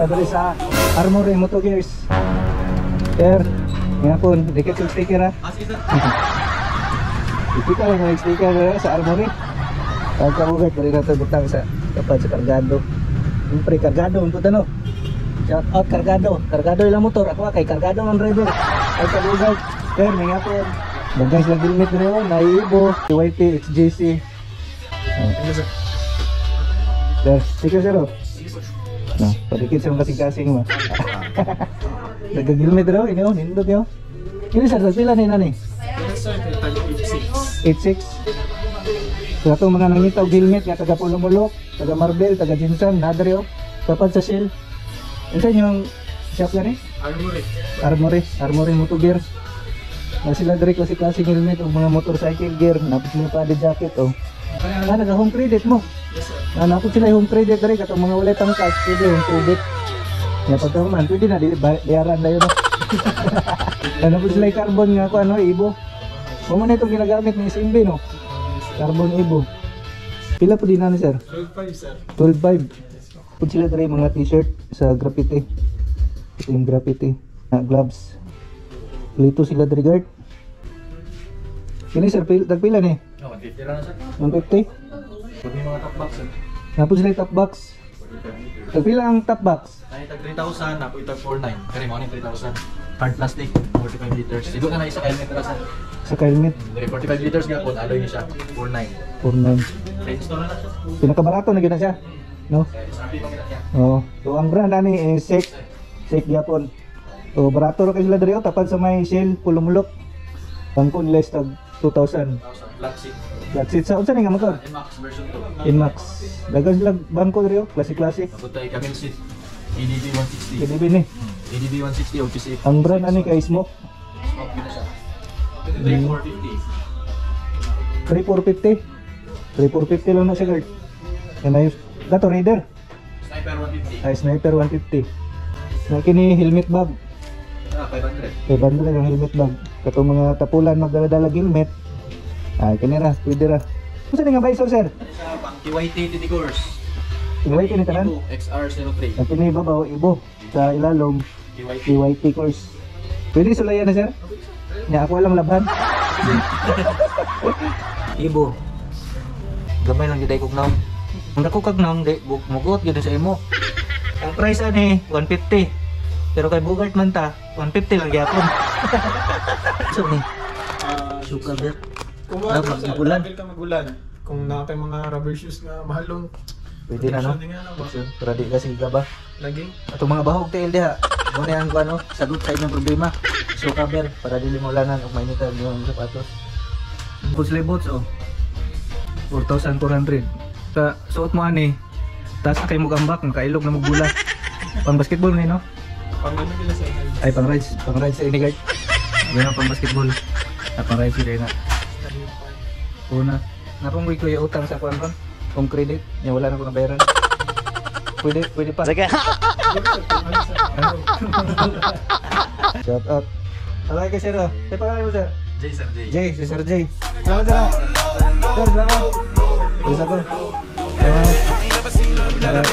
Kita dali sa Armory Moto Gears. Sir, nga po, dikit yung sticker ha. Dikit lang yung sticker sa Armory. Pagkabugat, bali natin butang sa kapag sa Cargado. Siyempre, Cargado, ang puta no. Shout out Cargado. Cargado ilang motor. Ako kay Cargado ang driver. Pagkabugat, sir, nga po. Bagay sila helmet rin, naiibo, YT, XJC. Sir, sticker sir o. No, padikit siya kasing-kasing ma. Nagagilmet raw, inyo, nindot nyo. Ini sir, pila ni nani? 86. So itong mga nangitaw helmet, nga taga Pulumulok, taga Marbel, taga Jinsan, nadari o. Tapat sa Shell. Ano yung shop yan eh? Armory Moto Gear. Na sila dari klase-klaseng helmet o mga motorcycle gear, napos mo pa di jacket o. Naga home credit mo. Yes sir. Napos sila home credit dari katong mga wallet ang cash, pwede home credit. Ya pagkaman, pwede na bayaran na yun. Napos sila yung carbon nga ako, ano, Ibo. Kung na itong ginagamit ni SMB, no? Carbon Ibo. Pila po din na sir? 12.5 sir. 12.5. Pud sila dari mga t-shirt sa graffiti. Ito yung graffiti. Gloves. Lito sila dari guard. Kini sir, tagpila ni? 150 lang na sir. 150? Pwede mga top box sir. Napos sila yung top box. Tagpila ang top box? Nakitag 3,000, napo itag 4,900. Kaya mo 3,000. Hard plastic, 45 liters. Sigo ka na isa helmet na sir. Sa helmet? 45 liters nga po, aloy niya siya. 4,900. 4.9. Reinstall na siya. Pinakabarato na gina siya. No? SRP pa kita niya. Oo. So ang brand ani is Sek Japon. So barato ra kay sila diri tapad sa may Shell Pulumulok. Bangko nila tag 2,000. 1,000 flat seat. Flat seat sa unsa ni nga motor? NMAX version 2. Inmax. Dagan sila bangko diri classic. Naputay Camel seat. EDB 160. Kini ni. EDB 160 OPC. Ang brand ani kay Smoke. Smoke na siya. 3450. 3450. 3450 lang na siya guard. Yan ay Gato Raider. Sniper 150. Ay Sniper 150. Na kini helmet bag. 500. 500 ang helmet bag. Katong mga tapulan magdala-dala helmet. Ay kanira, pwede ra. Unsa ni nga baiso sir? Sa pang KYT TT course. Iway kini tanan. Ibo XR03. Ang kini babaw Ibo sa ilalom KYT. YT course. Pwede sulayan na sir? Nya ako lang laban. Ibo. Gamay lang giday kog naw. Ang dako kag naw di mugot gyud sa imo. Ang price ani 150. Pero kay Bogart man ta 150 lang gyapon. So ni suka ber. Kung Dapat magulan. magulan. Kung na kay mga rubber shoes nga mahalong. Pwede na no. Para di kasi gaba. Lagi. Atong mga bahog tail diha. Mo na ang ano, sagot sa inyong problema. So cover para dili mo lanan og mainitan yung sapatos. Boots boots oh. 4,400. Sa suot mo ani. Tas kay mo gambak, makailog na magbulat. Pang basketball ni no? Pang ano gila sa inyo? Ay pang ride sa inigay. Yan pang basketball. At pang ride sila na. Una, napong ko yung utang sa kuan ron. Kung credit, nya wala na ko nabayaran. Pwede pa. Sige. Shout out. Alay kay sir. Say pangalan mo sir. J sir J. Jay, si Sir Jay. Salamat sir. Sir, salamat. Bisa ko. Salamat.